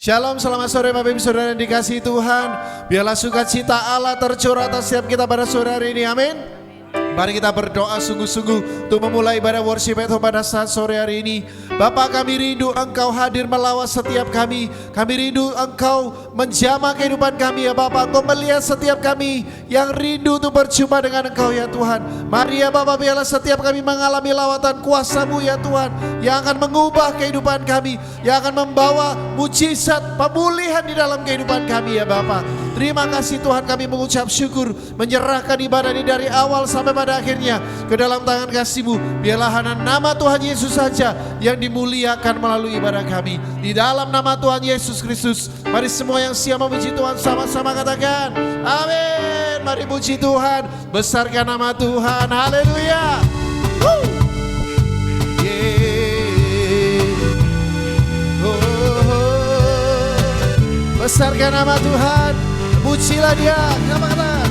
Shalom, selamat sore Bapak Ibu Saudara yang dikasihi Tuhan. Biarlah sukacita Allah tercurah atas setiap kita pada sore hari ini, amin. Mari kita berdoa sungguh-sungguh untuk memulai ibadah worship itu pada saat sore hari ini. Bapa, kami rindu Engkau hadir melawat setiap kami. Kami rindu Engkau menjamah kehidupan kami ya Bapa. Engkau melihat setiap kami yang rindu untuk berjumpa dengan Engkau ya Tuhan. Mari ya Bapa, biarlah setiap kami mengalami lawatan kuasa-Mu ya Tuhan, yang akan mengubah kehidupan kami, yang akan membawa mujizat pemulihan di dalam kehidupan kami ya Bapa. Terima kasih Tuhan, kami mengucap syukur, menyerahkan ibadah ini dari awal sampai pada akhirnya ke dalam tangan kasih-Mu. Biarlah hanya nama Tuhan Yesus saja yang dimuliakan melalui ibadah kami. Di dalam nama Tuhan Yesus Kristus, mari semua yang siap memuji Tuhan sama-sama katakan amin. Mari puji Tuhan, besarkan nama Tuhan, haleluya. Besarkan nama Tuhan, pujilah Dia. Katakan,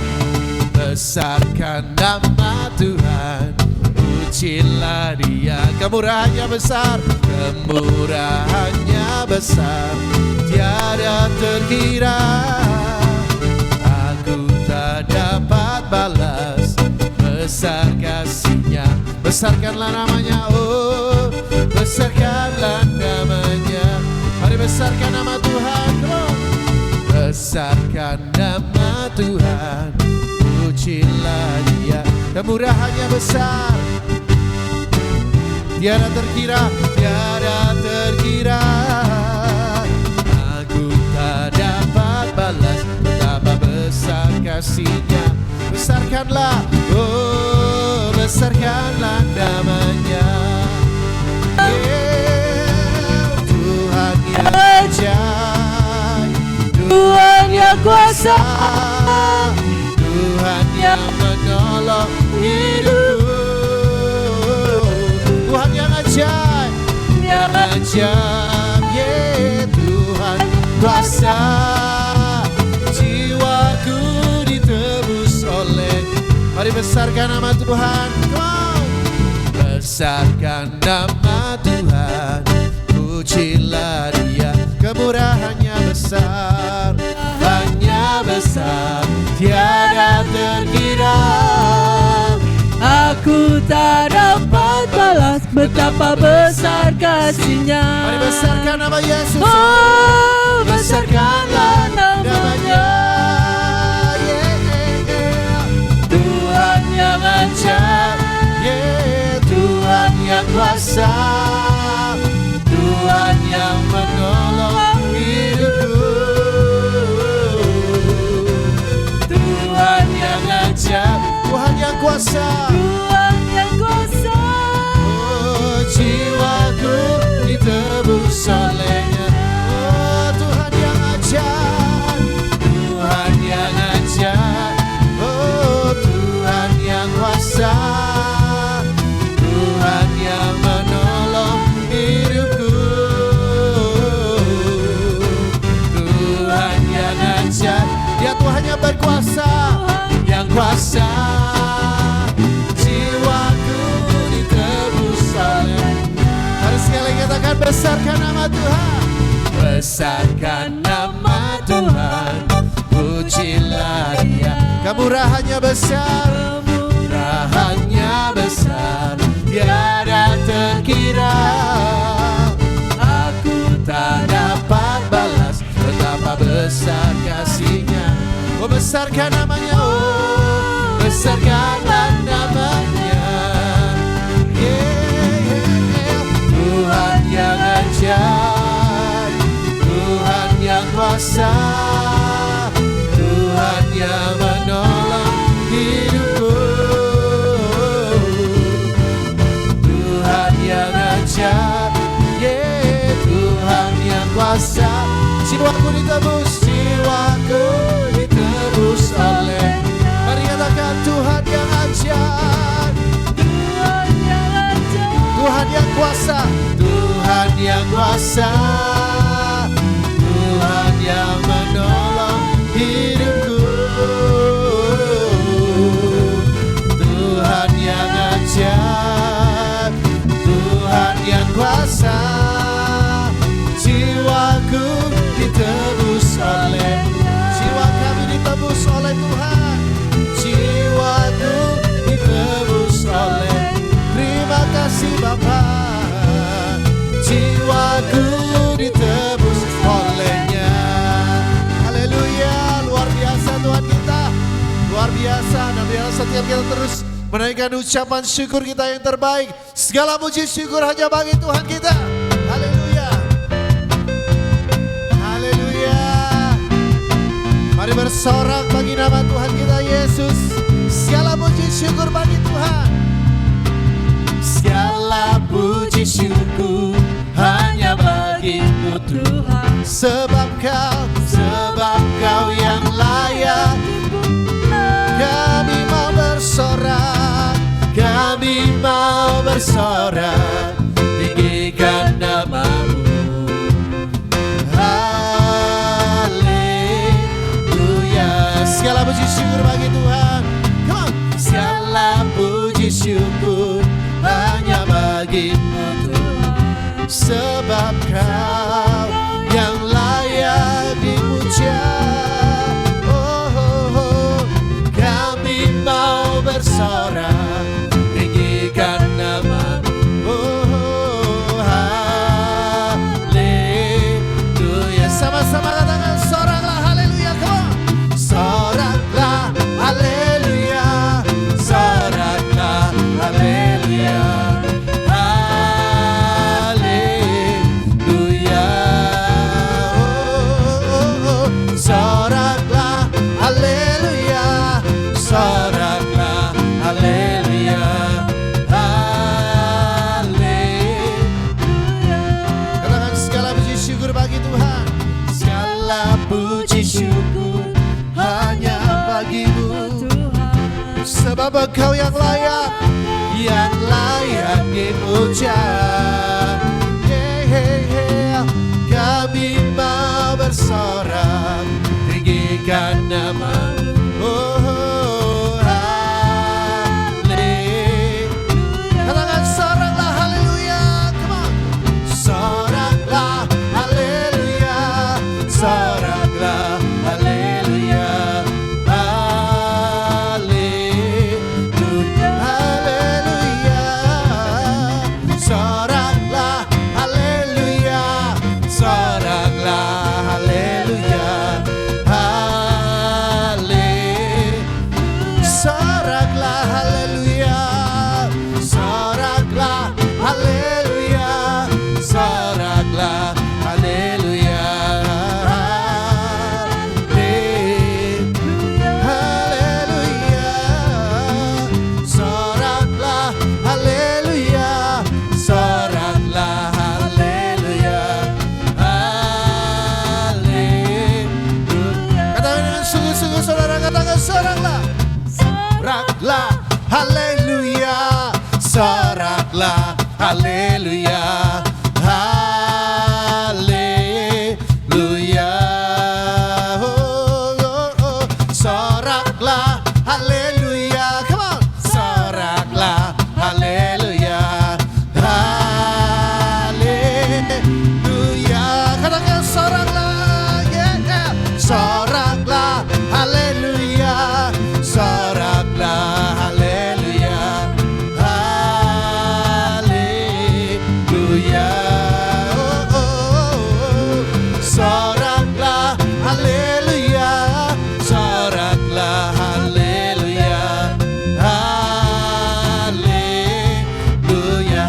besarkan nama Tuhan, pujilah Dia. Kemurahannya besar, kemurahannya besar, tiada terkira. Aku tak dapat balas besar kasih-Nya. Besarkanlah namanya, oh besarkanlah namanya. Mari besarkan nama Tuhan, besarkan nama Tuhan, pujilah Dia. Kemurahannya besar, tiada terkira, tiada terkira. Aku tak dapat balas betapa besar kasih-Nya. Besarkanlah, oh besarkanlah namanya. Tuhan yang ajaib, Tuhan yang kuasa, Tuhan yang menolong hidupku. Tuhan yang ajaib, yang ajaib, yeah. Tuhan kuasa, jiwaku ditebus oleh. Mari besarkan nama Tuhan, besarkan nama Tuhan, pujilah Dia. Kemurahannya besar, hanya besar, tiada terkira. aku tak dapat balas betapa besar kasih-Nya. Mari besarkan nama Yesus, oh besarkanlah namanya, yeah. Tuhan yang ajaib, yeah. Tuhan yang kuasa, Tuhan yang menolong hidupku. Tuhan yang ajaib, Tuhan yang kuasa, Tuhan yang kuasa, oh jiwaku ditebus oleh-Nya. Oh Tuhan yang ajaib, Tuhan yang ajaib, oh Tuhan yang kuasa, Tuhan yang menolong hidupku. Tuhan yang ajaib, Dia Tuhan yang berkuasa, yang kuasa, jiwaku ditebus oleh. Mari sekali katakan, besarkan nama Tuhan, besarkan nama Tuhan, pujilah Dia. Kemurahannya besar, kemurahannya besar, tiada terkira. Aku tak dapat balas betapa besar kasih-Nya. Oh besarkan namanya, oh besarkanlah namanya, yeah. Tuhan yang ajaib, Tuhan yang kuasa, Tuhan yang menolong hidupku. Tuhan yang ajaib, yeah. Tuhan yang kuasa, jiwaku ditebus, jiwaku ditebus oleh. Mari katakan, Tuhan yang ajaib, Tuhan yang ajaib, Tuhan yang kuasa, Tuhan yang kuasa, Tuhan yang menolong hidupku. Tuhan yang ajaib, Tuhan yang kuasa, jiwaku kita terus menaikkan ucapan syukur kita yang terbaik. Segala puji syukur hanya bagi Tuhan kita. Haleluya. Haleluya. Mari bersorak bagi nama Tuhan kita Yesus. Segala puji syukur bagi Tuhan. Segala puji syukur hanya bagimu Tuhan. Sebab kau yang layak. Kami mau bersorak, kami mau bersorak, tinggikan namamu. Haleluya. Segala puji syukur bagi Tuhan. Come on. Segala puji syukur hanya bagimu Tuhan. Sebab kau yang layak dipuja. Kami mau bersorak, tinggikan namamu. Haleluya. Sama-sama katakan soraklah haleluya. Come on. Soraklah haleluya. Soraklah haleluya. Haleluya. Soraklah haleluya. Soraklah haleluya. Haleluya. Katakan segala puji syukur bagi Tuhan. Segala puji syukur hanya bagimu. Sebab Engkau yang layak dipuja. Kami mau bersorak, tinggikan namamu. Katakan soraklah haleluya. Come on. Soraklah haleluya. Soraklah haleluya. Haleluya. Haleluya. Soraklah haleluya. Soraklah haleluya. Soraklah haleluya. Soraklah haleluya. Soraklah haleluya. Haleluya. Soraklah haleluya. Soraklah haleluya. Haleluya. Katakan dengan sungguh-sungguh saudara, katakan soraklah. Soraklah haleluya. Soraklah haleluya. Haleluya. Soraklah haleluya. Come on. Soraklah haleluya. Haleluya. Katakan soraklah. Yeah. Soraklah haleluya. Soraklah haleluya. Haleluya. Soraklah haleluya. Soraklah haleluya. Haleluya.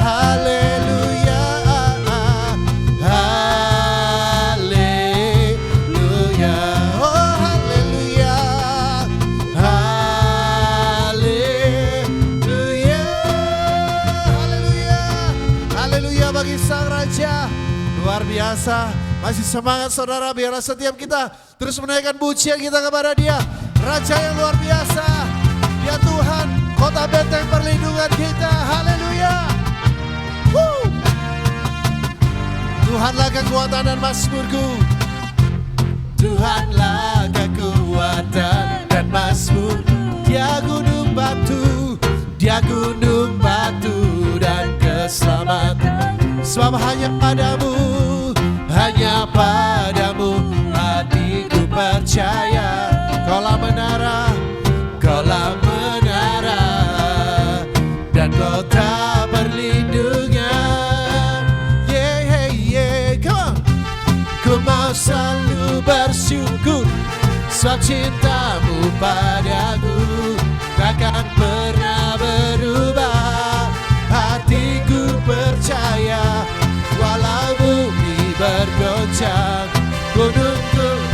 Haleluya. Haleluya. Oh haleluya. Haleluya. Haleluya. Haleluya bagi Sang Raja. Luar biasa. Masih semangat saudara, biarlah setiap kita terus menaikkan pujian kita kepada Dia. Raja yang luar biasa. Dia Tuhan, kota benteng perlindungan kita. Haleluya. Tuhanlah kekuatan dan mazmurku. Tuhanlah kekuatan dan mazmur. Dia gunung batu, Dia gunung batu dan keselamatan. Sebab hanya padamu hatiku percaya. Kaulah menara dan kota perlindungan. Come on. Ku mau selalu bersyukur sebab cintamu padaku tak takkan pernah berubah. Hatiku percaya, walau bumi bergoncang, gunung-gunung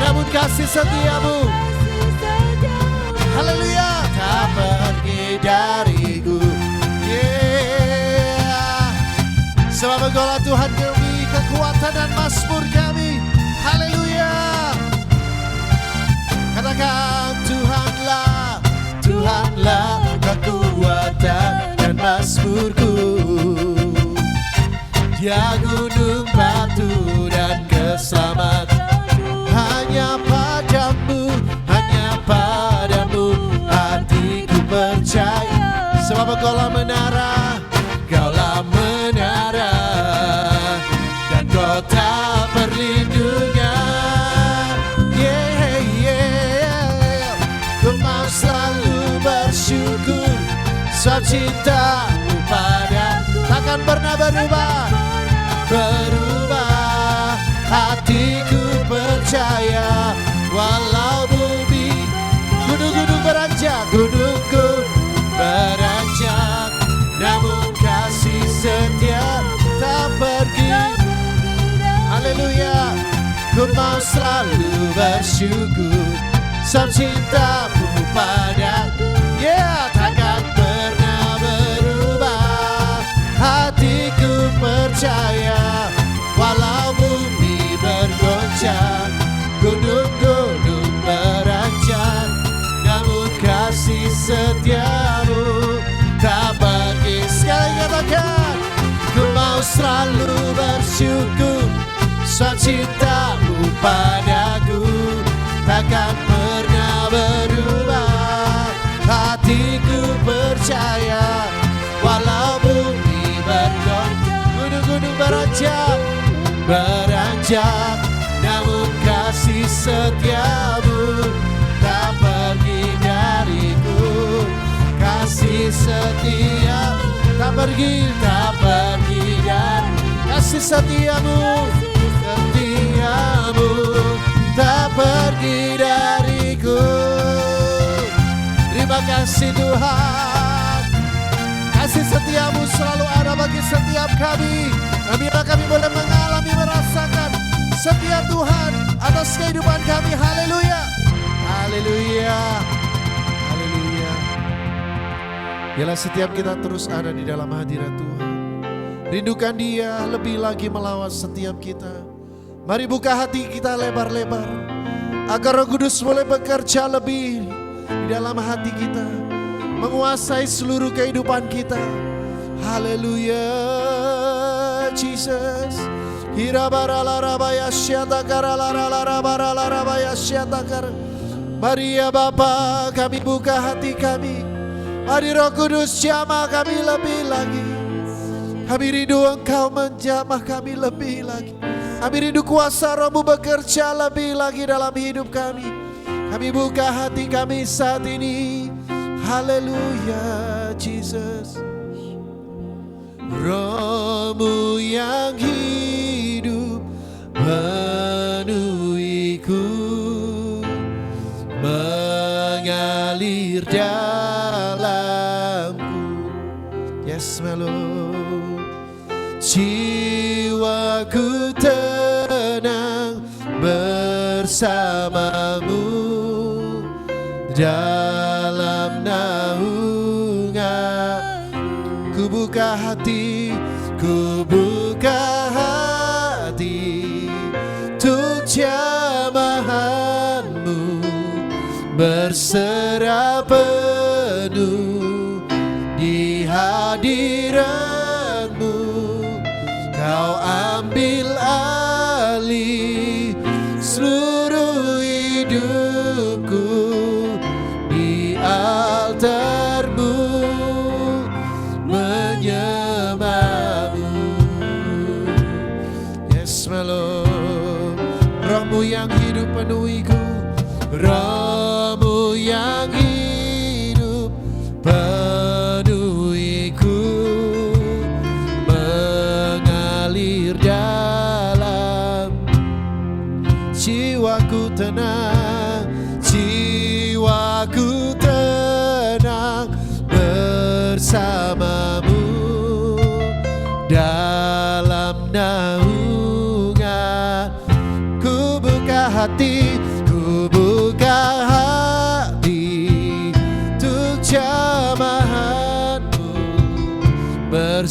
namun kasih setiamu, haleluya, tak pergi dariku. Yeah. Sebab Engkaulah Tuhan kami, kekuatan dan mazmur kami. Haleluya. Katakan Tuhanlah, Tuhanlah kekuatan dan mazmurku. Dia gunung batu dan keselamatan. Hanya padamu, hanya padamu hatiku percaya. Sebab Engkaulah menara, Engkaulah menara dan kota perlindungan. Yeah, yeah. Ku mau selalu bersyukur, sebab cintamu padaku takkan pernah berubah. Berubah, hatiku percaya, walau bumi gunung-gunung beranjak, gunung-gunung beranjak, namun kasih setia tak pergi. Haleluya. Ku mau selalu bersyukur, sebab cintamu padaku, yeah, takkan pernah berubah. Hatiku percaya, walau bumi bergoncang, gunung-gunung beranjak, namun kasih setiamu tak pergi. Sekali katakan, ku mau selalu bersyukur, sebab cintamu padaku takkan pernah berubah. Hatiku percaya, walau bumi bergoncang, gunung-gunung beranjak, beranjak, namun kasih setiamu tak pergi dariku. Kasih setia tak pergi, tak pergi dari kasih setiamu, setiamu tak pergi dariku. Terima kasih Tuhan, kasih setiamu selalu ada bagi setiap kami. Kami boleh mengalami, merasakan setia Tuhan atas kehidupan kami. Haleluya, haleluya, haleluya. Biarlah setiap kita terus ada di dalam hadirat Tuhan. Rindukan Dia lebih lagi melawat setiap kita. Mari buka hati kita lebar-lebar, agar Roh Kudus boleh bekerja lebih di dalam hati kita, menguasai seluruh kehidupan kita. Haleluya, Jesus. Mari ya Bapa, kami buka hati kami. Mari Roh Kudus jamah kami lebih lagi. Kami rindu Engkau menjamah kami lebih lagi. Kami rindu kuasa Roh-Mu bekerja lebih lagi dalam hidup kami. Kami buka hati kami saat ini. Haleluya, Jesus. Roh-Mu yang hidup penuhiku, mengalir dalamku. Yes, my Lord. Jiwaku tenang bersamamu dalam naungan. Ku buka hati, ku buka hati untuk jamahanmu, berserah penuh di hadiratmu. Kau ambil alih seluruh hidupku di altarmu, menyembahmu. Yes, my Lord. Roh-Mu yang hidup penuhiku, Roh-Mu yang hidup penuhiku, mengalir dalam jiwaku tenang, jiwaku tenang.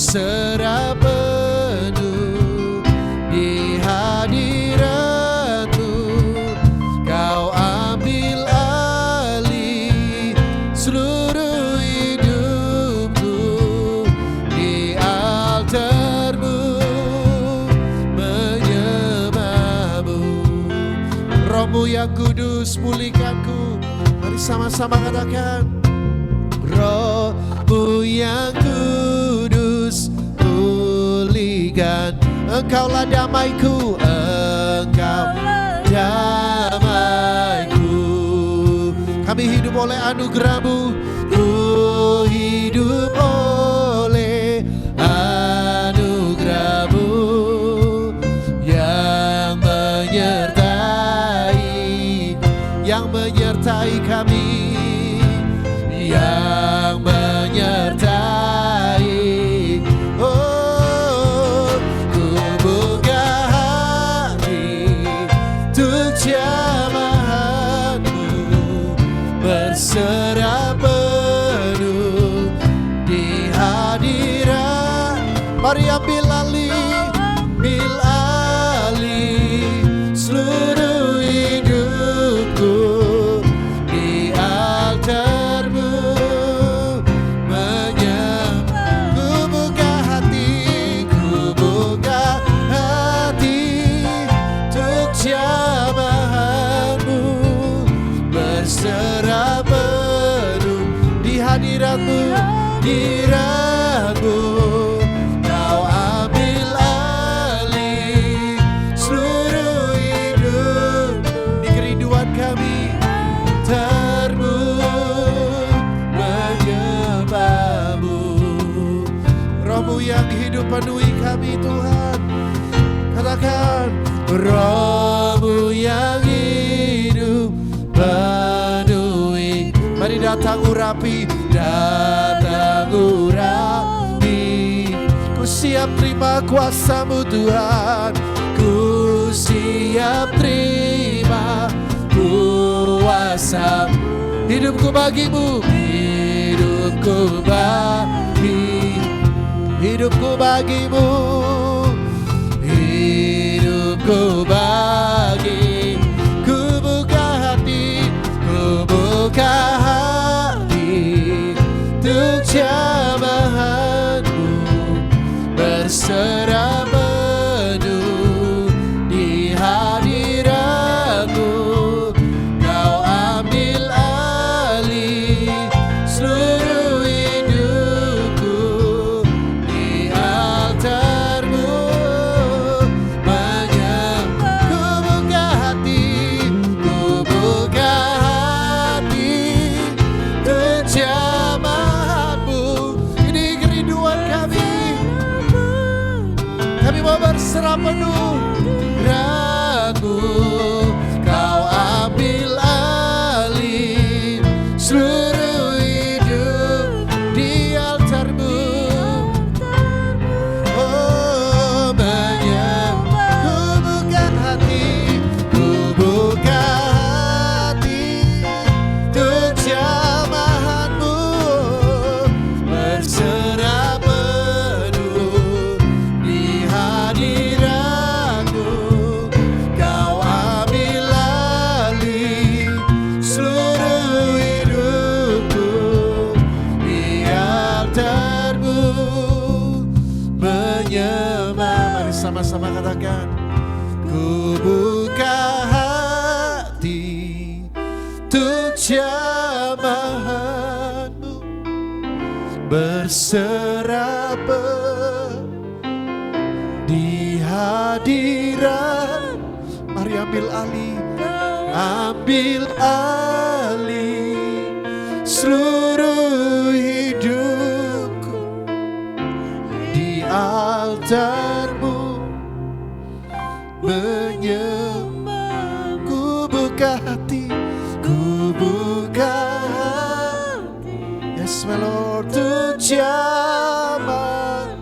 berserah penuh di hadirat-Mu. Kau ambil alih seluruh hidupku di altar-Mu, menyembah-Mu. Roh-Mu yang kudus pulihkanku. Mari sama-sama katakan, Roh-Mu yang kudus pulihkan. Engkaulah damaiku, Engkau damaiku. Kami hidup oleh anugerah-Mu, ku hidup oleh anugerah-Mu yang menyertai kami, yang menyertai. Oh, ku buka hati untuk jamahan-Mu, berserah penuh di hadirat. Mari ambil alih seluruh hidupku di altar-Mu, menyembah. Ku buka hati untuk jamahan-Mu, berserah penuh di hadirat-Mu, hadirat-Mu. Kau ambil alih seluruh hidup di kerinduan kami, altar-Mu, menyembah-Mu. Roh-Mu yang hidup penuhi kami Tuhan. Katakan, Roh-Mu yang hidup penuhi. Mari datang urapi, datang urapi. Ku siap terima kuasa-Mu Tuhan, ku siap terima kuasa-Mu. Hidupku bagimu, hidupku bagimu, hidupku bagi. Ku buka hati untuk jamahan-Mu, berserah penuh di hadirat-Mu. Kau ambil alih seluruh hidupku di altar-Mu, menyembah. Ku buka hati untuk jamahan-Mu. Ini kerinduan kami. Kami mau berserah penuh ragu. Kau ambil alih seluruh hidup di altar-Mu. Oh, menyembah. Ku buka hati untuk jamahan-Mu, berserah penuh di hadirat-Mu. Kau ambil alih seluruh hidupku di altar-Mu, menyembah. Mari sama-sama katakan, ku buka hati untuk jamahan-Mu, berserah di hadirat. Mari ambil alih seluruh hidupku di altar-Mu, menyembah. Ku buka hati. Yes my Lord, untuk jamahan,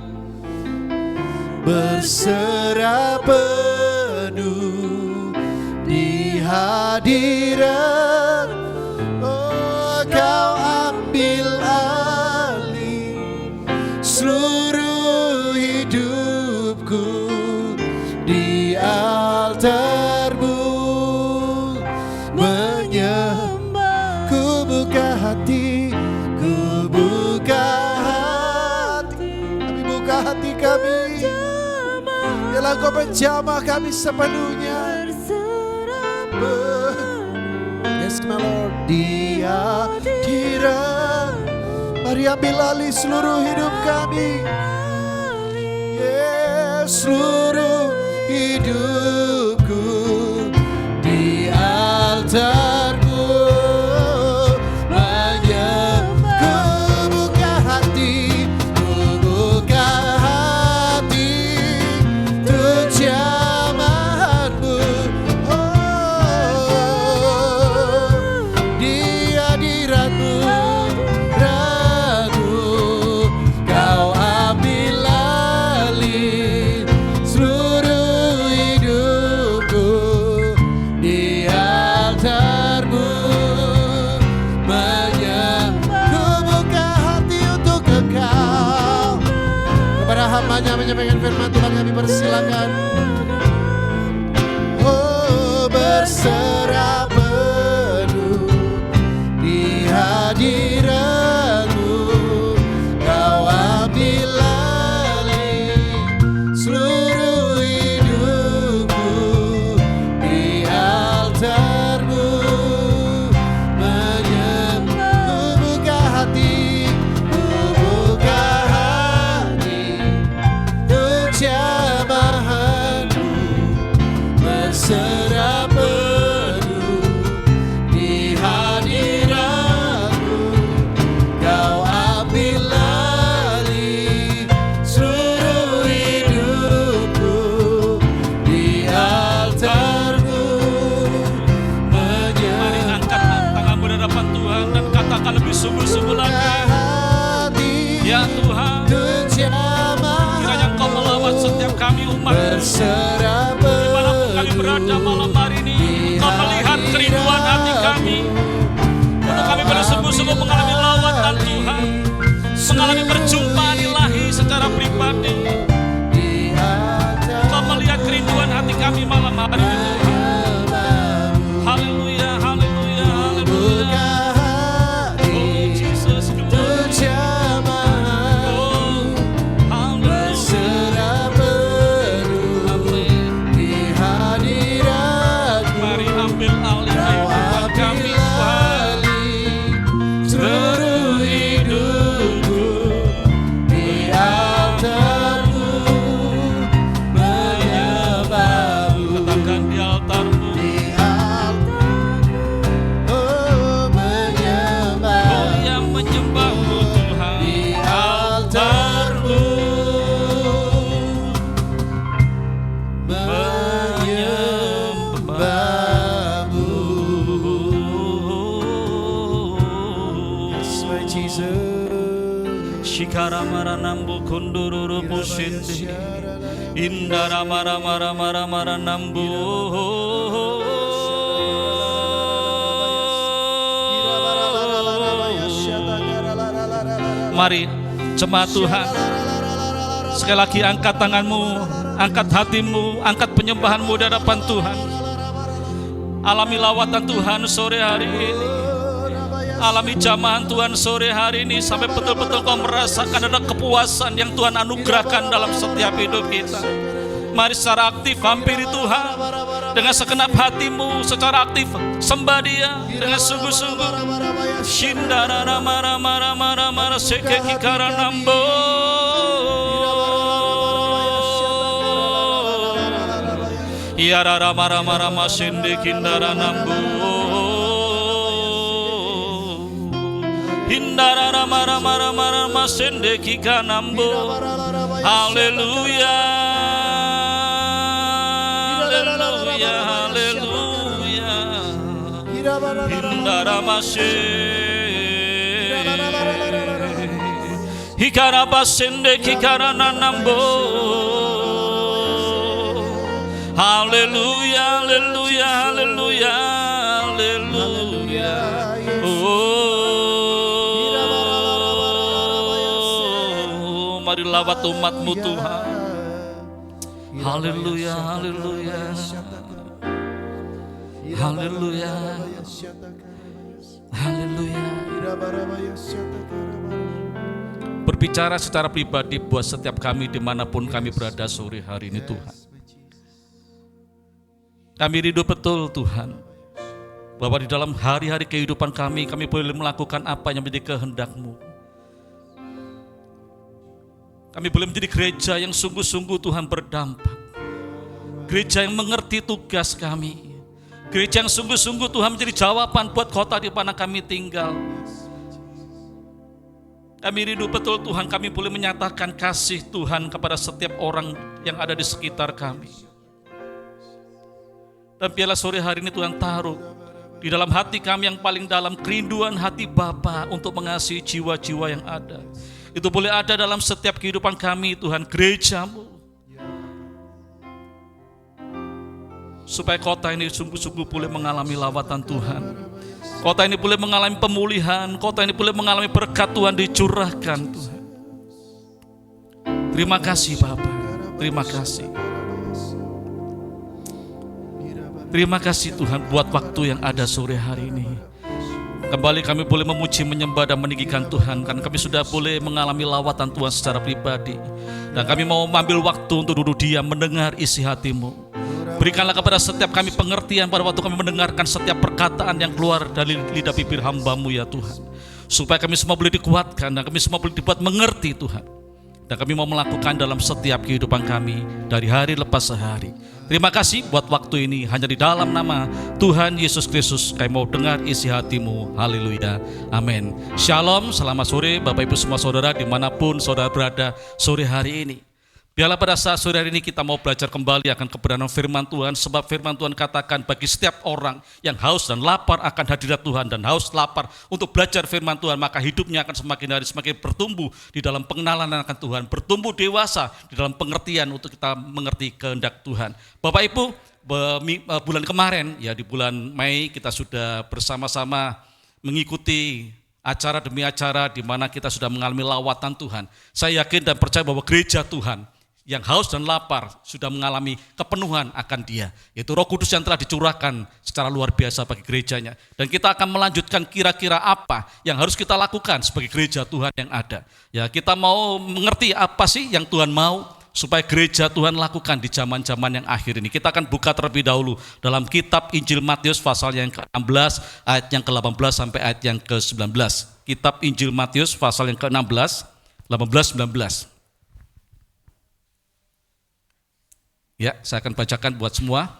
berserah penuh di hadirat. Oh, Kau ambil alih seluruh di altarmu menyembah. Ku buka hati, ku buka hati, kami buka hati kami. Biarlah Kau menjamah kami sepenuhnya. Yes my Lord, di hadirat, mari ambil alih seluruh hidup kami. Yes, seluruh hidupku di altarmu menyembah. Ku buka hati, ku buka hati untuk jamahanmu. Di hadiratmu ragu, Kau ambil alih seluruh hidupku di altarmu menyembah. Ku buka hati untuk Engkau. Kepada hamba-Nya menyampaikan firman Tuhan kami persilakan. Oh, berserah penuh di hadirat-Mu. Kau ambil alih seluruh hidupku di altar-Mu menyembah. Ku buka hati, ku buka hati untuk jamahan-Mu. Berserah penuh di hadirat-Mu. Kau ambil alih seluruh hidupku di altar-Mu Mari angkat tanganmu di hadapan Tuhan dan katakan lebih sungguh-sungguh lagi. Ya Tuhan, kiranya Engkau melawat setiap kami umat-Mu. Berserah Dimanapun kami berada malam hari ini, Engkau melihat kerinduan hati kami. Untuk kami bersungguh-sungguh mengalami lawatan Tuhan, mengalami perjumpaan ilahi secara pribadi. Engkau melihat kerinduan hati kami malam hari ini Tuhan. Haleluya, haleluya, haleluya. Oh Jesus, glory. Oh, haleluya. Berserah penuh Amin. di hadirat-Mu. Mari ambil alih kehidupan kami Tuhan. Seluruh hidupku di altar-Mu menyembah-Mu. Katakan di altar-Mu. Di altar-Mu, oh menyembah. Oh yang menyembah-Mu Tuhan. Di altar-Mu menyembah-Mu. Yes, my Jesus. Shikara mara nambu kondororo posende. Indara mara mara mara mara nambu. Mari jemaat Tuhan, sekali lagi angkat tanganmu, angkat hatimu, angkat penyembahanmu di hadapan Tuhan. Alami lawatan Tuhan sore hari ini. Alami jamahan Tuhan sore hari ini sampai betul-betul kau merasakan ada kepuasan yang Tuhan anugerahkan dalam setiap hidup kita. Mari secara aktif hampiri Tuhan dengan segenap hatimu, secara aktif sembah Dia dengan sungguh-sungguh. Shindara mara mara mara mara sekeki karanambo. Iara mara mara masende kindara nambo. Hindara mara mara mara masende kika nambo. Haleluya. Haleluya, haleluya. Hindara mashe. Hikara basende kikara nanambo. Haleluya, haleluya, haleluya, haleluya. Oh, mari lawat umat-Mu Tuhan. Haleluya, haleluya. Haleluya. Haleluya. Berbicara secara pribadi buat setiap kami dimanapun kami berada sore hari ini Tuhan. Kami rindu betul Tuhan, bahwa di dalam hari-hari kehidupan kami boleh melakukan apa yang menjadi kehendak-Mu. Kami boleh menjadi gereja yang sungguh-sungguh Tuhan berdampak. Gereja yang mengerti tugas kami. Gereja yang sungguh-sungguh Tuhan menjadi jawaban buat kota di mana kami tinggal. Kami rindu betul Tuhan, kami boleh menyatakan kasih Tuhan kepada setiap orang yang ada di sekitar kami. Dan biarlah sore hari ini Tuhan taruh di dalam hati kami yang paling dalam kerinduan hati Bapa untuk mengasihi jiwa-jiwa yang ada. Itu boleh ada dalam setiap kehidupan kami Tuhan, gereja-Mu. Supaya kota ini sungguh-sungguh boleh mengalami lawatan Tuhan. Kota ini boleh mengalami pemulihan, kota ini boleh mengalami berkat Tuhan dicurahkan Tuhan. Terima kasih Bapa, terima kasih. Terima kasih Tuhan buat waktu yang ada sore hari ini. Kembali kami boleh memuji, menyembah dan meninggikan Tuhan, karena kami sudah boleh mengalami lawatan Tuhan secara pribadi. Dan kami mau ambil waktu untuk duduk diam mendengar isi hati-Mu. Berikanlah kepada setiap kami pengertian pada waktu kami mendengarkan setiap perkataan yang keluar dari lidah bibir hamba-Mu ya Tuhan. Supaya kami semua boleh dikuatkan dan kami semua boleh dibuat mengerti Tuhan. Dan kami mau melakukan dalam setiap kehidupan kami dari hari lepas sehari. Terima kasih buat waktu ini, hanya di dalam nama Tuhan Yesus Kristus kami mau dengar isi hati-Mu. Haleluya, amin. Shalom, selamat sore Bapak Ibu semua saudara dimanapun saudara berada sore hari ini. Biarlah pada saat sore hari ini kita mau belajar kembali akan kebenaran firman Tuhan. Sebab firman Tuhan katakan bagi setiap orang yang haus dan lapar akan hadirat Tuhan, dan haus lapar untuk belajar firman Tuhan, maka hidupnya akan semakin hari semakin bertumbuh di dalam pengenalan akan Tuhan, bertumbuh dewasa di dalam pengertian untuk kita mengerti kehendak Tuhan. Bapak Ibu, bulan kemarin ya, di bulan Mei kita sudah bersama-sama mengikuti acara demi acara di mana kita sudah mengalami lawatan Tuhan. Saya yakin dan percaya bahwa gereja Tuhan yang haus dan lapar sudah mengalami kepenuhan akan Dia, yaitu Roh Kudus yang telah dicurahkan secara luar biasa bagi gerejanya. Dan kita akan melanjutkan kira-kira apa yang harus kita lakukan sebagai gereja Tuhan yang ada. Ya, kita mau mengerti apa sih yang Tuhan mau supaya gereja Tuhan lakukan di zaman-zaman yang akhir ini. Kita akan buka terlebih dahulu dalam kitab Injil Matius pasal yang ke-16 ayat yang ke-18 sampai ayat yang ke-19. Kitab Injil Matius pasal yang ke-16, 18, 19. Ya, saya akan bacakan buat semua.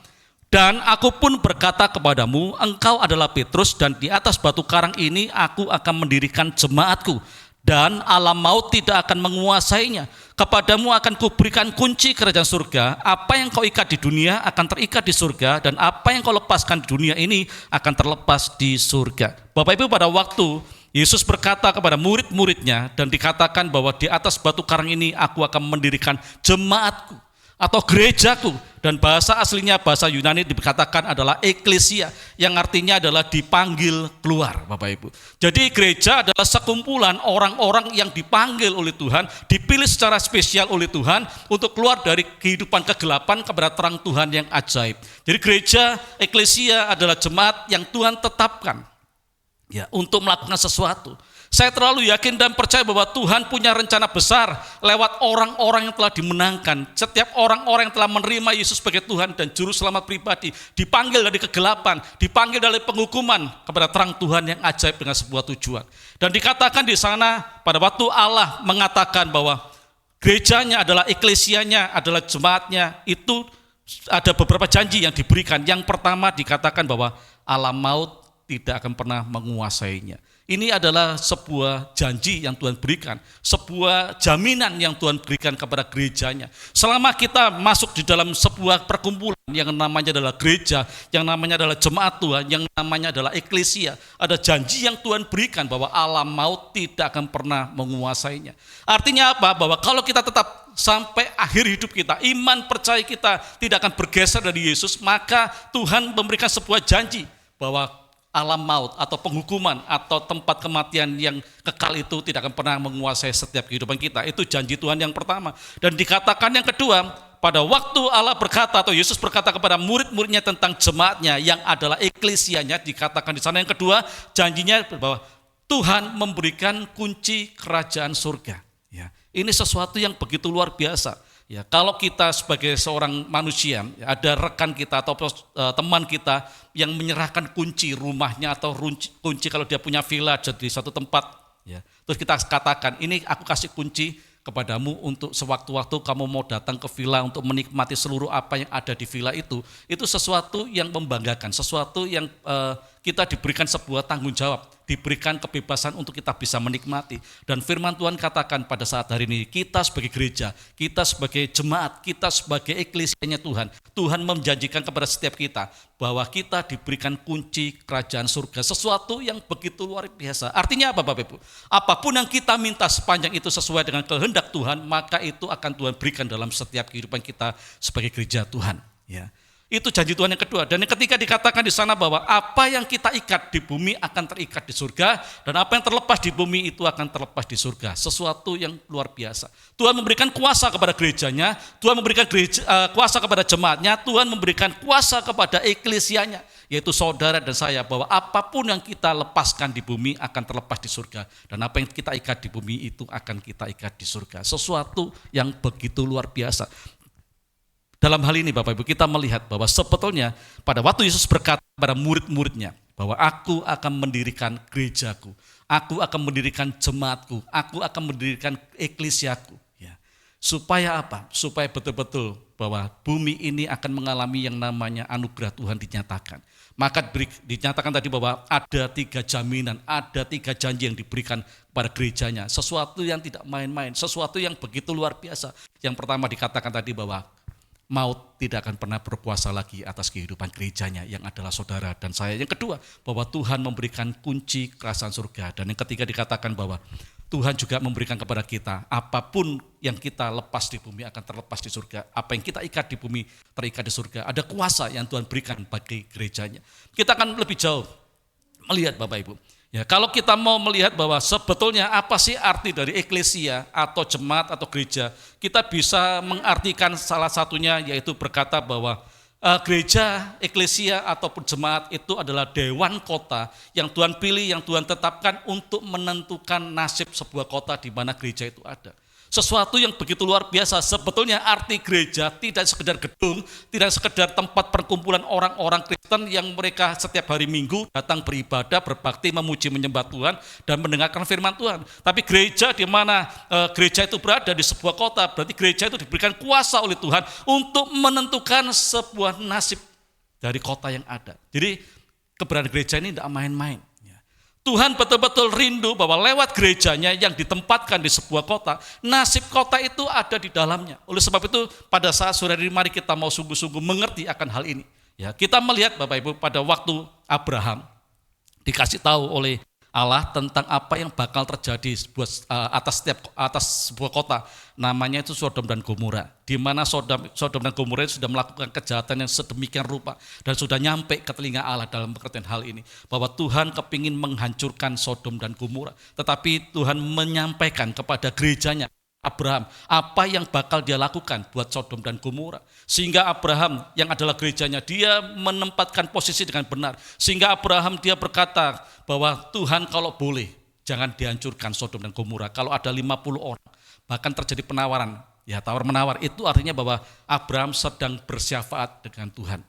Dan aku pun berkata kepadamu, engkau adalah Petrus, dan di atas batu karang ini aku akan mendirikan jemaatku, dan alam maut tidak akan menguasainya. Kepadamu akan kuberikan kunci kerajaan surga. Apa yang kau ikat di dunia akan terikat di surga, dan apa yang kau lepaskan di dunia ini akan terlepas di surga. Bapak Ibu, pada waktu Yesus berkata kepada murid-muridnya dan dikatakan bahwa di atas batu karang ini aku akan mendirikan jemaatku atau gerejaku, dan bahasa aslinya bahasa Yunani dikatakan adalah eklesia, yang artinya adalah dipanggil keluar. Bapak Ibu, jadi gereja adalah sekumpulan orang-orang yang dipanggil oleh Tuhan, dipilih secara spesial oleh Tuhan untuk keluar dari kehidupan kegelapan kepada terang Tuhan yang ajaib. Jadi gereja, eklesia adalah jemaat yang Tuhan tetapkan ya untuk melakukan sesuatu. Saya terlalu yakin dan percaya bahwa Tuhan punya rencana besar lewat orang-orang yang telah dimenangkan. Setiap orang-orang yang telah menerima Yesus sebagai Tuhan dan Juru Selamat pribadi dipanggil dari kegelapan, dipanggil dari penghukuman kepada terang Tuhan yang ajaib dengan sebuah tujuan. Dan dikatakan di sana pada waktu Allah mengatakan bahwa gerejanya adalah eklesianya, adalah jemaatnya, itu ada beberapa janji yang diberikan. Yang pertama dikatakan bahwa alam maut tidak akan pernah menguasainya. Ini adalah sebuah janji yang Tuhan berikan, sebuah jaminan yang Tuhan berikan kepada gerejanya. Selama kita masuk di dalam sebuah perkumpulan yang namanya adalah gereja, yang namanya adalah jemaat Tuhan, yang namanya adalah eklesia, ada janji yang Tuhan berikan bahwa alam maut tidak akan pernah menguasainya. Artinya apa? Bahwa kalau kita tetap sampai akhir hidup kita, iman percaya kita tidak akan bergeser dari Yesus, maka Tuhan memberikan sebuah janji bahwa alam maut atau penghukuman atau tempat kematian yang kekal itu tidak akan pernah menguasai setiap kehidupan kita. Itu janji Tuhan yang pertama. Dan dikatakan yang kedua, pada waktu Allah berkata atau Yesus berkata kepada murid-muridnya tentang jemaatnya yang adalah eklesianya, dikatakan di sana. Yang kedua, janjinya bahwa Tuhan memberikan kunci kerajaan surga. Ya, ini sesuatu yang begitu luar biasa. Ya, kalau kita sebagai seorang manusia, ada rekan kita atau teman kita yang menyerahkan kunci rumahnya atau kunci kalau dia punya villa di suatu tempat, ya, terus kita katakan, ini aku kasih kunci kepadamu untuk sewaktu-waktu kamu mau datang ke villa untuk menikmati seluruh apa yang ada di villa itu sesuatu yang membanggakan, sesuatu yang kita diberikan sebuah tanggung jawab, diberikan kebebasan untuk kita bisa menikmati. Dan firman Tuhan katakan pada saat hari ini, kita sebagai gereja, kita sebagai jemaat, kita sebagai eklesianya Tuhan, Tuhan menjanjikan kepada setiap kita bahwa kita diberikan kunci kerajaan surga, sesuatu yang begitu luar biasa. Artinya apa Bapak Ibu? Apapun yang kita minta sepanjang itu sesuai dengan kehendak Tuhan, maka itu akan Tuhan berikan dalam setiap kehidupan kita sebagai gereja Tuhan. Ya. Itu janji Tuhan yang kedua. Dan yang ketiga dikatakan di sana bahwa apa yang kita ikat di bumi akan terikat di surga, dan apa yang terlepas di bumi itu akan terlepas di surga. Sesuatu yang luar biasa. Tuhan memberikan kuasa kepada gerejanya, Tuhan memberikan kuasa kepada jemaatnya, Tuhan memberikan kuasa kepada eklesianya, yaitu saudara dan saya, bahwa apapun yang kita lepaskan di bumi akan terlepas di surga, dan apa yang kita ikat di bumi itu akan kita ikat di surga. Sesuatu yang begitu luar biasa. Dalam hal ini Bapak Ibu, kita melihat bahwa sebetulnya pada waktu Yesus berkata kepada murid-muridnya bahwa aku akan mendirikan gerejaku, aku akan mendirikan jemaatku, aku akan mendirikan eklesiaku. Ya. Supaya apa? Supaya betul-betul bahwa bumi ini akan mengalami yang namanya anugerah Tuhan dinyatakan. Maka dinyatakan tadi bahwa ada 3 jaminan, ada 3 janji yang diberikan kepada gerejanya. Sesuatu yang tidak main-main, sesuatu yang begitu luar biasa. Yang pertama dikatakan tadi bahwa maut tidak akan pernah berkuasa lagi atas kehidupan gerejanya yang adalah saudara dan saya. Yang kedua, bahwa Tuhan memberikan kunci kerajaan surga. Dan yang ketiga dikatakan bahwa Tuhan juga memberikan kepada kita apapun yang kita lepas di bumi akan terlepas di surga. Apa yang kita ikat di bumi terikat di surga. Ada kuasa yang Tuhan berikan bagi gerejanya. Kita akan lebih jauh melihat Bapak Ibu. Ya, kalau kita mau melihat bahwa sebetulnya apa sih arti dari eklesia atau jemaat atau gereja, kita bisa mengartikan salah satunya yaitu berkata bahwa gereja, eklesia ataupun jemaat itu adalah dewan kota yang Tuhan pilih, yang Tuhan tetapkan untuk menentukan nasib sebuah kota di mana gereja itu ada. Sesuatu yang begitu luar biasa. Sebetulnya arti gereja tidak sekedar gedung, tidak sekedar tempat perkumpulan orang-orang Kristen yang mereka setiap hari Minggu datang beribadah, berbakti, memuji, menyembah Tuhan dan mendengarkan firman Tuhan. Tapi gereja di mana gereja itu berada di sebuah kota, berarti gereja itu diberikan kuasa oleh Tuhan untuk menentukan sebuah nasib dari kota yang ada. Jadi keberadaan gereja ini tidak main-main. Tuhan betul-betul rindu bahwa lewat gerejanya yang ditempatkan di sebuah kota, nasib kota itu ada di dalamnya. Oleh sebab itu pada saat sore hari mari kita mau sungguh-sungguh mengerti akan hal ini. Ya, kita melihat Bapak Ibu pada waktu Abraham dikasih tahu oleh Allah tentang apa yang bakal terjadi atas sebuah kota, namanya itu Sodom dan Gomora, di mana Sodom dan Gomora sudah melakukan kejahatan yang sedemikian rupa dan sudah nyampe ke telinga Allah dalam pengertian hal ini, bahwa Tuhan kepingin menghancurkan Sodom dan Gomora, tetapi Tuhan menyampaikan kepada gerejanya Abraham apa yang bakal dia lakukan buat Sodom dan Gomora, sehingga Abraham yang adalah gerejanya dia menempatkan posisi dengan benar, sehingga Abraham dia berkata bahwa Tuhan kalau boleh jangan dihancurkan Sodom dan Gomora. Kalau ada 50 orang bahkan terjadi penawaran, ya tawar-menawar, itu artinya bahwa Abraham sedang bersyafaat dengan Tuhan.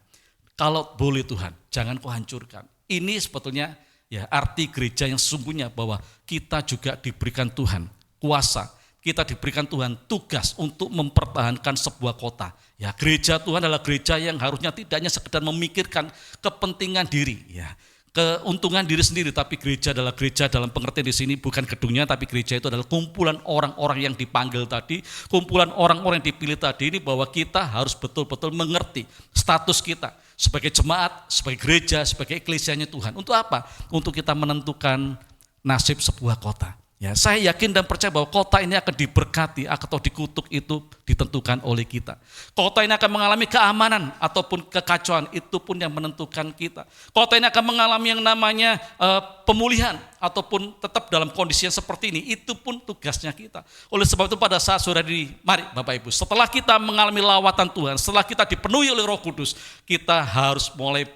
Kalau boleh Tuhan jangan kau hancurkan. Ini sebetulnya ya arti gereja yang sesungguhnya, bahwa kita juga diberikan Tuhan kuasa, kita diberikan Tuhan tugas untuk mempertahankan sebuah kota. Ya, gereja Tuhan adalah gereja yang harusnya tidak hanya sekedar memikirkan kepentingan diri, ya, keuntungan diri sendiri, tapi gereja adalah gereja dalam pengertian di sini bukan gedungnya, tapi gereja itu adalah kumpulan orang-orang yang dipanggil tadi, kumpulan orang-orang yang dipilih tadi ini, bahwa kita harus betul-betul mengerti status kita sebagai jemaat, sebagai gereja, sebagai eklesianya Tuhan. Untuk apa? Untuk kita menentukan nasib sebuah kota. Ya, saya yakin dan percaya bahwa kota ini akan diberkati atau dikutuk itu ditentukan oleh kita. Kota ini akan mengalami keamanan ataupun kekacauan, itu pun yang menentukan kita. Kota ini akan mengalami yang namanya pemulihan ataupun tetap dalam kondisi yang seperti ini, itu pun tugasnya kita. Oleh sebab itu pada saat sore ini, mari Bapak Ibu, setelah kita mengalami lawatan Tuhan, setelah kita dipenuhi oleh Roh Kudus, kita harus mulai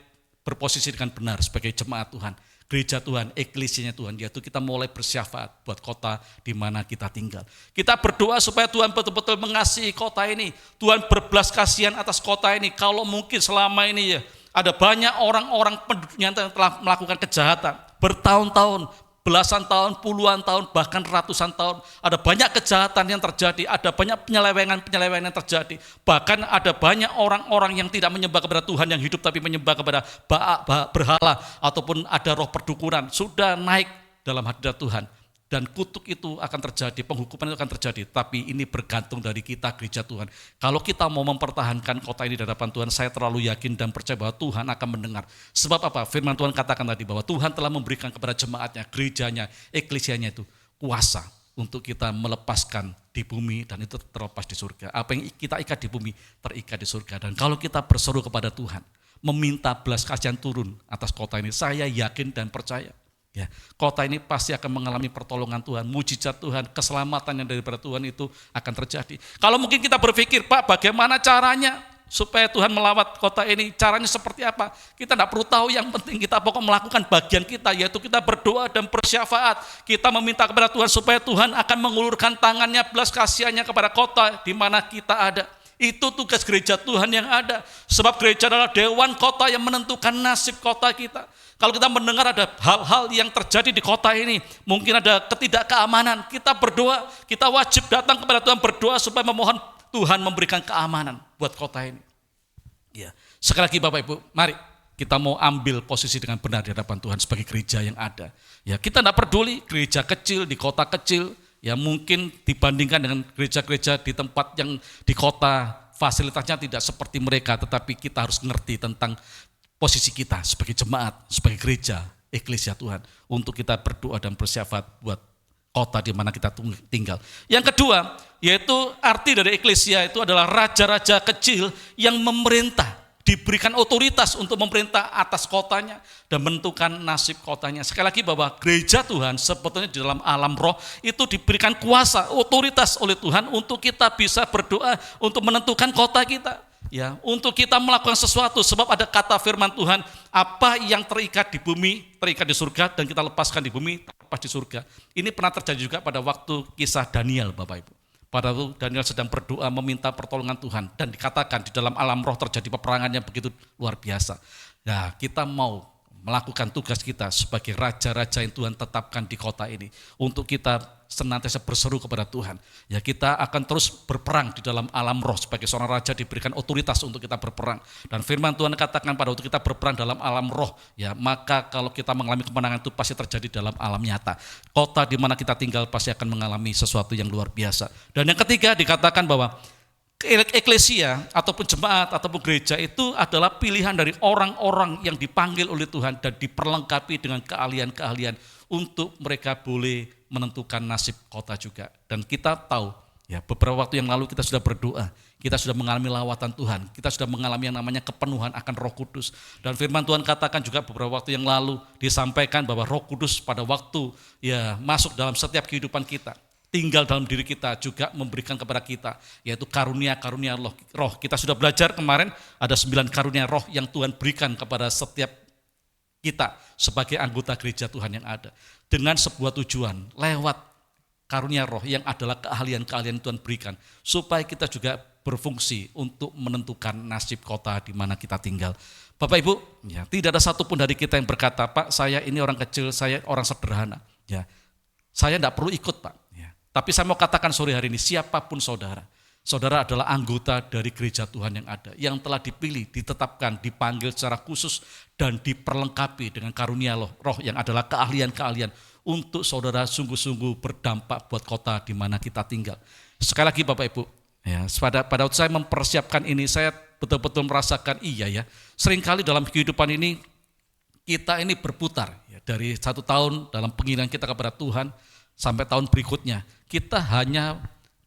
berposisi dengan benar sebagai jemaat Tuhan. Gereja Tuhan, eklesianya Tuhan, yaitu kita mulai bersyafaat buat kota di mana kita tinggal. Kita berdoa supaya Tuhan betul-betul mengasihi kota ini. Tuhan berbelas kasihan atas kota ini. Kalau mungkin selama ini ya ada banyak orang-orang penduduknya yang telah melakukan kejahatan bertahun-tahun, belasan tahun, puluhan tahun, bahkan ratusan tahun. Ada banyak kejahatan yang terjadi, ada banyak penyelewengan yang terjadi. Bahkan ada banyak orang-orang yang tidak menyembah kepada Tuhan yang hidup, tapi menyembah kepada berhala, ataupun ada roh perdukunan. Sudah naik dalam hadirat Tuhan. Dan kutuk itu akan terjadi, penghukuman itu akan terjadi. Tapi ini bergantung dari kita, gereja Tuhan. Kalau kita mau mempertahankan kota ini di hadapan Tuhan, saya terlalu yakin dan percaya bahwa Tuhan akan mendengar. Sebab apa? Firman Tuhan katakan tadi bahwa Tuhan telah memberikan kepada jemaatnya, gerejanya, eklesianya itu kuasa untuk kita melepaskan di bumi dan itu terlepas di surga. Apa yang kita ikat di bumi terikat di surga. Dan kalau kita berseru kepada Tuhan, meminta belas kasihan turun atas kota ini, saya yakin dan percaya. Ya, kota ini pasti akan mengalami pertolongan Tuhan, mujizat Tuhan, keselamatan yang daripada Tuhan itu akan terjadi. Kalau mungkin kita berpikir, Pak, bagaimana caranya supaya Tuhan melawat kota ini? Caranya seperti apa? Kita tidak perlu tahu, yang penting kita pokok melakukan bagian kita, yaitu kita berdoa dan bersyafaat. Kita meminta kepada Tuhan supaya Tuhan akan mengulurkan tangannya, belas kasihannya kepada kota di mana kita ada. Itu tugas gereja Tuhan yang ada. Sebab gereja adalah dewan kota yang menentukan nasib kota kita. Kalau kita mendengar ada hal-hal yang terjadi di kota ini, mungkin ada ketidakkeamanan, kita berdoa, kita wajib datang kepada Tuhan berdoa supaya memohon Tuhan memberikan keamanan buat kota ini. Ya, sekali lagi Bapak Ibu, mari kita mau ambil posisi dengan benar di hadapan Tuhan sebagai gereja yang ada. Ya, kita tidak peduli gereja kecil di kota kecil, ya mungkin dibandingkan dengan gereja-gereja di tempat yang di kota fasilitasnya tidak seperti mereka, tetapi kita harus mengerti tentang posisi kita sebagai jemaat, sebagai gereja, eklesia Tuhan, untuk kita berdoa dan bersyafaat buat kota di mana kita tinggal. Yang kedua, yaitu arti dari eklesia itu adalah raja-raja kecil yang memerintah, diberikan otoritas untuk memerintah atas kotanya dan menentukan nasib kotanya. Sekali lagi bahwa gereja Tuhan sebetulnya di dalam alam roh itu diberikan kuasa, otoritas oleh Tuhan untuk kita bisa berdoa untuk menentukan kota kita. Ya, untuk kita melakukan sesuatu, sebab ada kata firman Tuhan, apa yang terikat di bumi terikat di surga, dan kita lepaskan di bumi lepas di surga. Ini pernah terjadi juga pada waktu kisah Daniel, Bapak Ibu. Pada waktu Daniel sedang berdoa meminta pertolongan Tuhan, dan dikatakan di dalam alam roh terjadi peperangan yang begitu luar biasa. Nah, kita mau melakukan tugas kita sebagai raja-raja yang Tuhan tetapkan di kota ini, untuk kita senantiasa berseru kepada Tuhan. Ya, kita akan terus berperang di dalam alam roh. Sebagai seorang raja diberikan otoritas untuk kita berperang. Dan firman Tuhan katakan pada waktu kita berperang dalam alam roh, ya maka kalau kita mengalami kemenangan itu pasti terjadi dalam alam nyata. Kota di mana kita tinggal pasti akan mengalami sesuatu yang luar biasa. Dan yang ketiga dikatakan bahwa eklesia ataupun jemaat ataupun gereja itu adalah pilihan dari orang-orang yang dipanggil oleh Tuhan dan diperlengkapi dengan keahlian-keahlian untuk mereka boleh menentukan nasib kota juga. Dan kita tahu, ya beberapa waktu yang lalu kita sudah berdoa, kita sudah mengalami lawatan Tuhan, kita sudah mengalami yang namanya kepenuhan akan Roh Kudus. Dan firman Tuhan katakan juga beberapa waktu yang lalu disampaikan bahwa Roh Kudus pada waktu ya masuk dalam setiap kehidupan kita, tinggal dalam diri kita, juga memberikan kepada kita, yaitu karunia-karunia roh. Kita sudah belajar kemarin ada 9 karunia roh yang Tuhan berikan kepada setiap kita sebagai anggota gereja Tuhan yang ada. Dengan sebuah tujuan, lewat karunia roh yang adalah keahlian-keahlian Tuhan berikan, supaya kita juga berfungsi untuk menentukan nasib kota di mana kita tinggal. Bapak Ibu, ya, tidak ada satupun dari kita yang berkata, Pak saya ini orang kecil, saya orang sederhana. Ya, saya tidak perlu ikut Pak. Ya. Tapi saya mau katakan sore hari ini, siapapun saudara, saudara adalah anggota dari gereja Tuhan yang ada, yang telah dipilih, ditetapkan, dipanggil secara khusus, dan diperlengkapi dengan karunia roh yang adalah keahlian-keahlian untuk saudara sungguh-sungguh berdampak buat kota di mana kita tinggal. Sekali lagi Bapak Ibu, ya, pada waktu saya mempersiapkan ini, saya betul-betul merasakan iya ya, seringkali dalam kehidupan ini, kita ini berputar, ya, dari 1 tahun dalam pengirian kita kepada Tuhan, sampai tahun berikutnya, kita hanya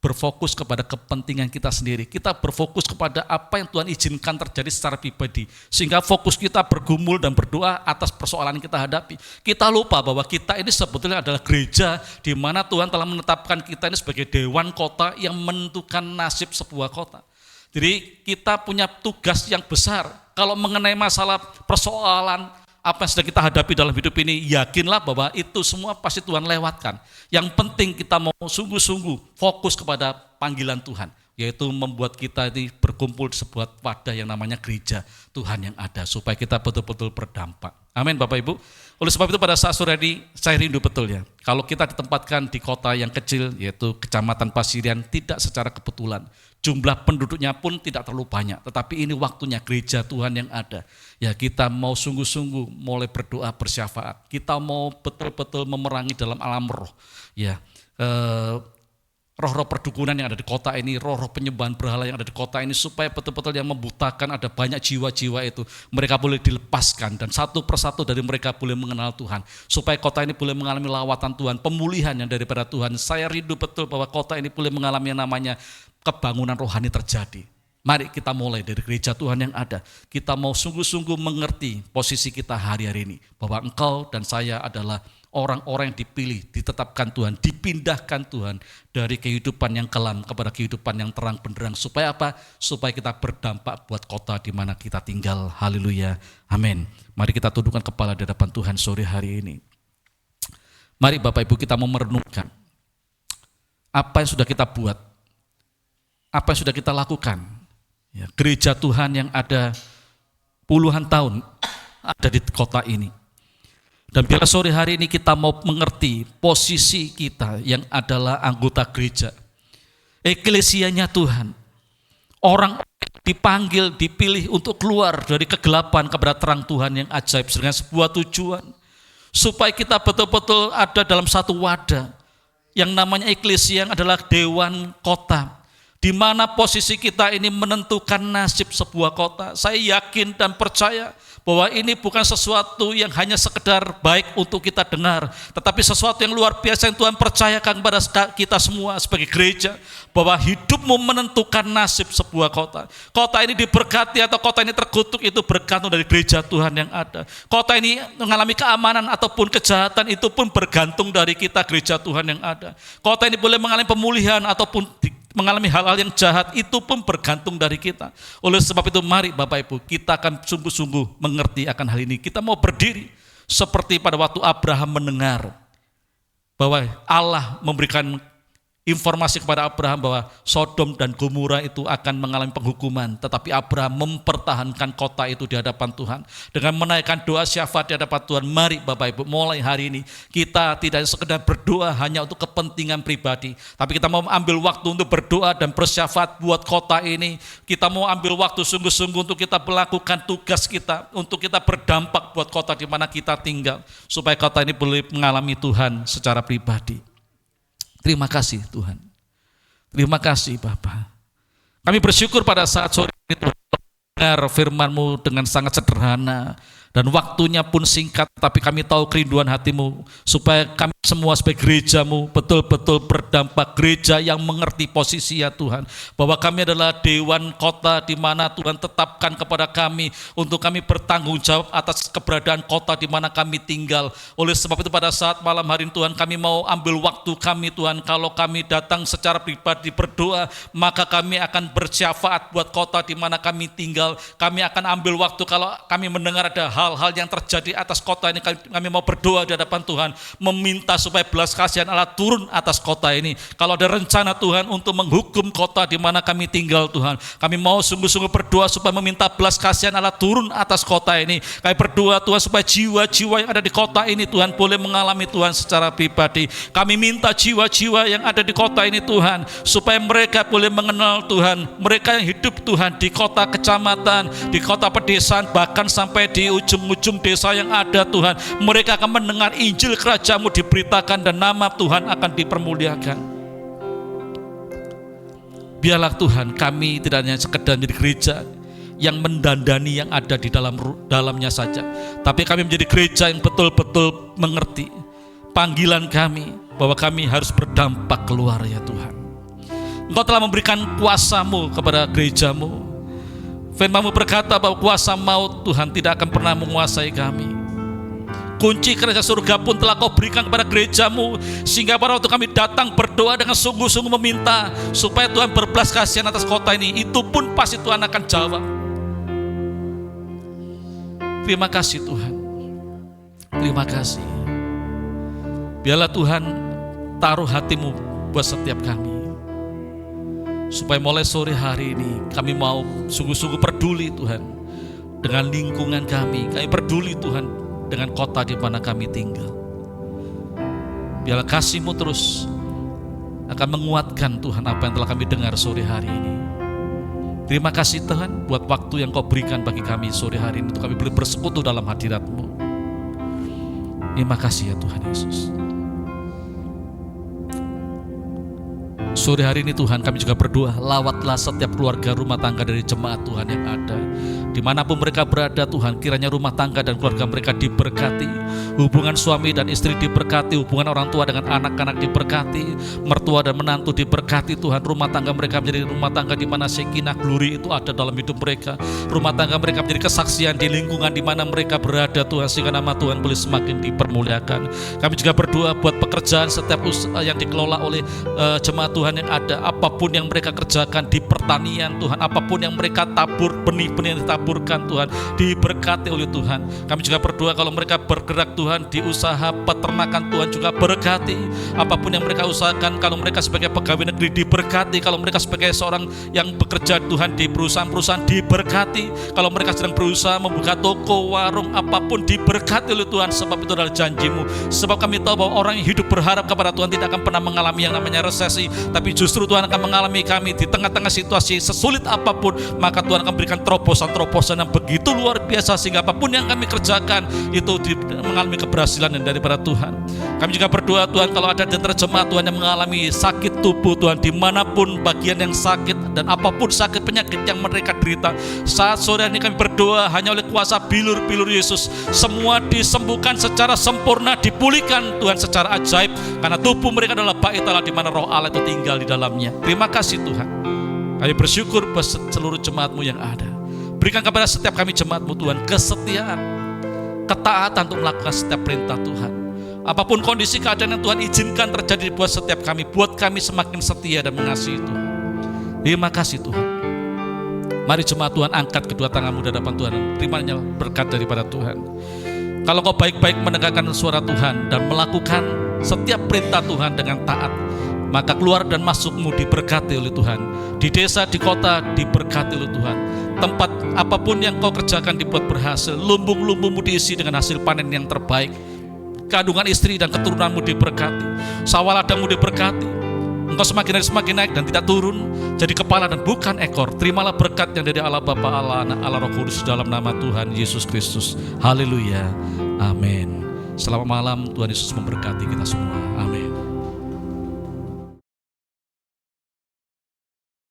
berfokus kepada kepentingan kita sendiri. Kita berfokus kepada apa yang Tuhan izinkan terjadi secara pribadi. Sehingga fokus kita bergumul dan berdoa atas persoalan yang kita hadapi. Kita lupa bahwa kita ini sebetulnya adalah gereja di mana Tuhan telah menetapkan kita ini sebagai dewan kota yang menentukan nasib sebuah kota. Jadi kita punya tugas yang besar. Kalau mengenai masalah persoalan apa yang sedang kita hadapi dalam hidup ini, yakinlah bahwa itu semua pasti Tuhan lewatkan. Yang penting kita mau sungguh-sungguh fokus kepada panggilan Tuhan, yaitu membuat kita ini berkumpul di sebuah wadah yang namanya gereja Tuhan yang ada, supaya kita betul-betul berdampak. Amin Bapak Ibu. Oleh sebab itu pada saat sore ini saya rindu betul ya, kalau kita ditempatkan di kota yang kecil, yaitu Kecamatan Pasirian, tidak secara kebetulan. Jumlah penduduknya pun tidak terlalu banyak, tetapi ini waktunya gereja Tuhan yang ada. Ya kita mau sungguh-sungguh mulai berdoa bersyafaat. Kita mau betul-betul memerangi dalam alam roh. Ya, roh-roh perdukunan yang ada di kota ini, roh-roh penyembahan berhala yang ada di kota ini, supaya betul-betul yang membutakan ada banyak jiwa-jiwa itu, mereka boleh dilepaskan dan satu persatu dari mereka boleh mengenal Tuhan, supaya kota ini boleh mengalami lawatan Tuhan, pemulihan yang daripada Tuhan. Saya rindu betul bahwa kota ini boleh mengalami yang namanya kebangunan rohani terjadi. Mari kita mulai dari gereja Tuhan yang ada. Kita mau sungguh-sungguh mengerti posisi kita hari-hari ini, bahwa engkau dan saya adalah orang-orang yang dipilih, ditetapkan Tuhan, dipindahkan Tuhan dari kehidupan yang kelam kepada kehidupan yang terang benderang. Supaya apa? Supaya kita berdampak buat kota di mana kita tinggal. Haleluya. Amin. Mari kita tundukkan kepala di hadapan Tuhan sore hari ini. Mari Bapak Ibu kita mau merenungkan apa yang sudah kita buat, apa yang sudah kita lakukan. Ya, gereja Tuhan yang ada puluhan tahun ada di kota ini. Dan biarlah sore hari ini kita mau mengerti posisi kita yang adalah anggota gereja, eklesianya Tuhan. Orang dipanggil, dipilih untuk keluar dari kegelapan kepada terang Tuhan yang ajaib dengan sebuah tujuan. Supaya kita betul-betul ada dalam satu wadah yang namanya eklesia, yang adalah dewan kota, di mana posisi kita ini menentukan nasib sebuah kota. Saya yakin dan percaya bahwa ini bukan sesuatu yang hanya sekedar baik untuk kita dengar, tetapi sesuatu yang luar biasa yang Tuhan percayakan kepada kita semua sebagai gereja, bahwa hidupmu menentukan nasib sebuah kota. Kota ini diberkati atau kota ini terkutuk itu bergantung dari gereja Tuhan yang ada. Kota ini mengalami keamanan ataupun kejahatan itu pun bergantung dari kita, gereja Tuhan yang ada. Kota ini boleh mengalami pemulihan ataupun mengalami hal-hal yang jahat, itu pun bergantung dari kita. Oleh sebab itu mari Bapak Ibu kita akan sungguh-sungguh mengerti akan hal ini. Kita mau berdiri seperti pada waktu Abraham mendengar bahwa Allah memberikan informasi kepada Abraham bahwa Sodom dan Gomora itu akan mengalami penghukuman, tetapi Abraham mempertahankan kota itu di hadapan Tuhan dengan menaikkan doa syafaat di hadapan Tuhan. Mari Bapak Ibu mulai hari ini kita tidak sekedar berdoa hanya untuk kepentingan pribadi, tapi kita mau ambil waktu untuk berdoa dan bersyafaat buat kota ini. Kita mau ambil waktu sungguh-sungguh untuk kita melakukan tugas kita, untuk kita berdampak buat kota di mana kita tinggal, supaya kota ini boleh mengalami Tuhan secara pribadi. Terima kasih Tuhan. Terima kasih Bapa. Kami bersyukur pada saat sore ini Tuhan mendengar firman-Mu dengan sangat sederhana dan waktunya pun singkat, tapi kami tahu kerinduan hati-Mu supaya kami semua sebagai gereja-Mu betul-betul berdampak, gereja yang mengerti posisi ya Tuhan, bahwa kami adalah dewan kota di mana Tuhan tetapkan kepada kami untuk kami bertanggung jawab atas keberadaan kota di mana kami tinggal. Oleh sebab itu pada saat malam hari ini Tuhan, kami mau ambil waktu kami Tuhan, kalau kami datang secara pribadi berdoa, maka kami akan bersyafaat buat kota di mana kami tinggal. Kami akan ambil waktu kalau kami mendengar ada hal-hal yang terjadi atas kota ini, kami mau berdoa di hadapan Tuhan, meminta supaya belas kasihan Allah turun atas kota ini. Kalau ada rencana Tuhan untuk menghukum kota di mana kami tinggal Tuhan, kami mau sungguh-sungguh berdoa supaya meminta belas kasihan Allah turun atas kota ini. Kami berdoa Tuhan supaya jiwa-jiwa yang ada di kota ini Tuhan boleh mengalami Tuhan secara pribadi. Kami minta jiwa-jiwa yang ada di kota ini Tuhan, supaya mereka boleh mengenal Tuhan. Mereka yang hidup Tuhan di kota kecamatan, di kota pedesaan, bahkan sampai di ujung-ujung desa yang ada Tuhan, mereka akan mendengar Injil Kerajaan-Mu diberitakan dan nama Tuhan akan dipermuliakan. Biarlah Tuhan kami tidak hanya sekedar menjadi gereja yang mendandani yang ada di dalamnya saja, tapi kami menjadi gereja yang betul-betul mengerti panggilan kami, bahwa kami harus berdampak keluar ya Tuhan. Engkau telah memberikan kuasa-Mu kepada gereja-Mu. Firman-Mu berkata bahwa kuasa maut Tuhan tidak akan pernah menguasai kami. Kunci kerajaan surga pun telah Kau berikan kepada gereja-Mu, sehingga pada waktu kami datang berdoa dengan sungguh-sungguh meminta supaya Tuhan berbelas kasihan atas kota ini, itu pun pasti Tuhan akan jawab. Terima kasih Tuhan. Terima kasih. Biarlah Tuhan taruh hati-Mu buat setiap kami, supaya mulai sore hari ini kami mau sungguh-sungguh peduli Tuhan dengan lingkungan kami. Kami peduli Tuhan dengan kota di mana kami tinggal. Biarlah kasih-Mu terus akan menguatkan Tuhan apa yang telah kami dengar sore hari ini. Terima kasih Tuhan buat waktu yang Kau berikan bagi kami sore hari ini untuk kami boleh bersekutu dalam hadirat-Mu. Terima kasih ya Tuhan Yesus. Sore hari ini Tuhan kami juga berdoa, lawatlah setiap keluarga rumah tangga dari jemaat Tuhan yang ada. Dimanapun mereka berada Tuhan, kiranya rumah tangga dan keluarga mereka diberkati. Hubungan suami dan istri diberkati, hubungan orang tua dengan anak-anak diberkati, mertua dan menantu diberkati Tuhan. Rumah tangga mereka menjadi rumah tangga di mana Shekinah Glory itu ada dalam hidup mereka. Rumah tangga mereka menjadi kesaksian di lingkungan di mana mereka berada Tuhan, sehingga nama Tuhan boleh semakin dipermuliakan. Kami juga berdoa buat pekerjaan setiap yang dikelola oleh jemaat Tuhan yang ada, apapun yang mereka kerjakan di pertanian Tuhan, apapun yang mereka tabur, benih-benih yang ditaburkan Tuhan, diberkati oleh Tuhan. Kami juga berdoa kalau mereka bergerak Tuhan di usaha peternakan, Tuhan juga berkati. Apapun yang mereka usahakan, kalau mereka sebagai pegawai negeri diberkati, kalau mereka sebagai seorang yang bekerja Tuhan di perusahaan-perusahaan diberkati, kalau mereka sedang berusaha membuka toko, warung, apapun diberkati oleh Tuhan, sebab itu adalah janji-Mu. Sebab kami tahu bahwa orang yang hidup berharap kepada Tuhan tidak akan pernah mengalami yang namanya resesi, tapi justru Tuhan akan mengalami kami di tengah-tengah situasi sesulit apapun, maka Tuhan akan berikan terobosan-terobosan yang begitu luar biasa, sehingga apapun yang kami kerjakan itu mengalami keberhasilan daripada Tuhan. Kami juga berdoa Tuhan, kalau ada jemaat Tuhan yang mengalami sakit tubuh Tuhan, dimanapun bagian yang sakit dan apapun sakit penyakit yang mereka derita, saat sore ini kami berdoa hanya oleh kuasa bilur-bilur Yesus, semua disembuhkan secara sempurna, dipulihkan Tuhan secara ajaib, karena tubuh mereka adalah bait Allah di mana Roh Allah itu tinggal di dalamnya. Terima kasih Tuhan. Kami bersyukur buat seluruh jemaat-Mu yang ada. Berikan kepada setiap kami jemaat-Mu Tuhan kesetiaan, ketaatan untuk melakukan setiap perintah Tuhan. Apapun kondisi keadaan yang Tuhan izinkan terjadi buat setiap kami, buat kami semakin setia dan mengasihi Tuhan. Terima kasih Tuhan. Mari jemaat Tuhan angkat kedua tanganmu di hadapan Tuhan, terimanya berkat daripada Tuhan. Kalau kau baik-baik mendengarkan suara Tuhan dan melakukan setiap perintah Tuhan dengan taat, maka keluar dan masukmu diberkati oleh Tuhan. Di desa, di kota diberkati oleh Tuhan. Tempat apapun yang kau kerjakan dibuat berhasil. Lumbung-lumbungmu diisi dengan hasil panen yang terbaik. Kandungan istri dan keturunanmu diberkati. Sawah ladangmu diberkati. Engkau semakin hari semakin naik dan tidak turun, jadi kepala dan bukan ekor. Terimalah berkat yang dari Allah Bapa, Allah Anak, Allah Roh Kudus dalam nama Tuhan Yesus Kristus. Haleluya. Amin. Selamat malam, Tuhan Yesus memberkati kita semua. Amin.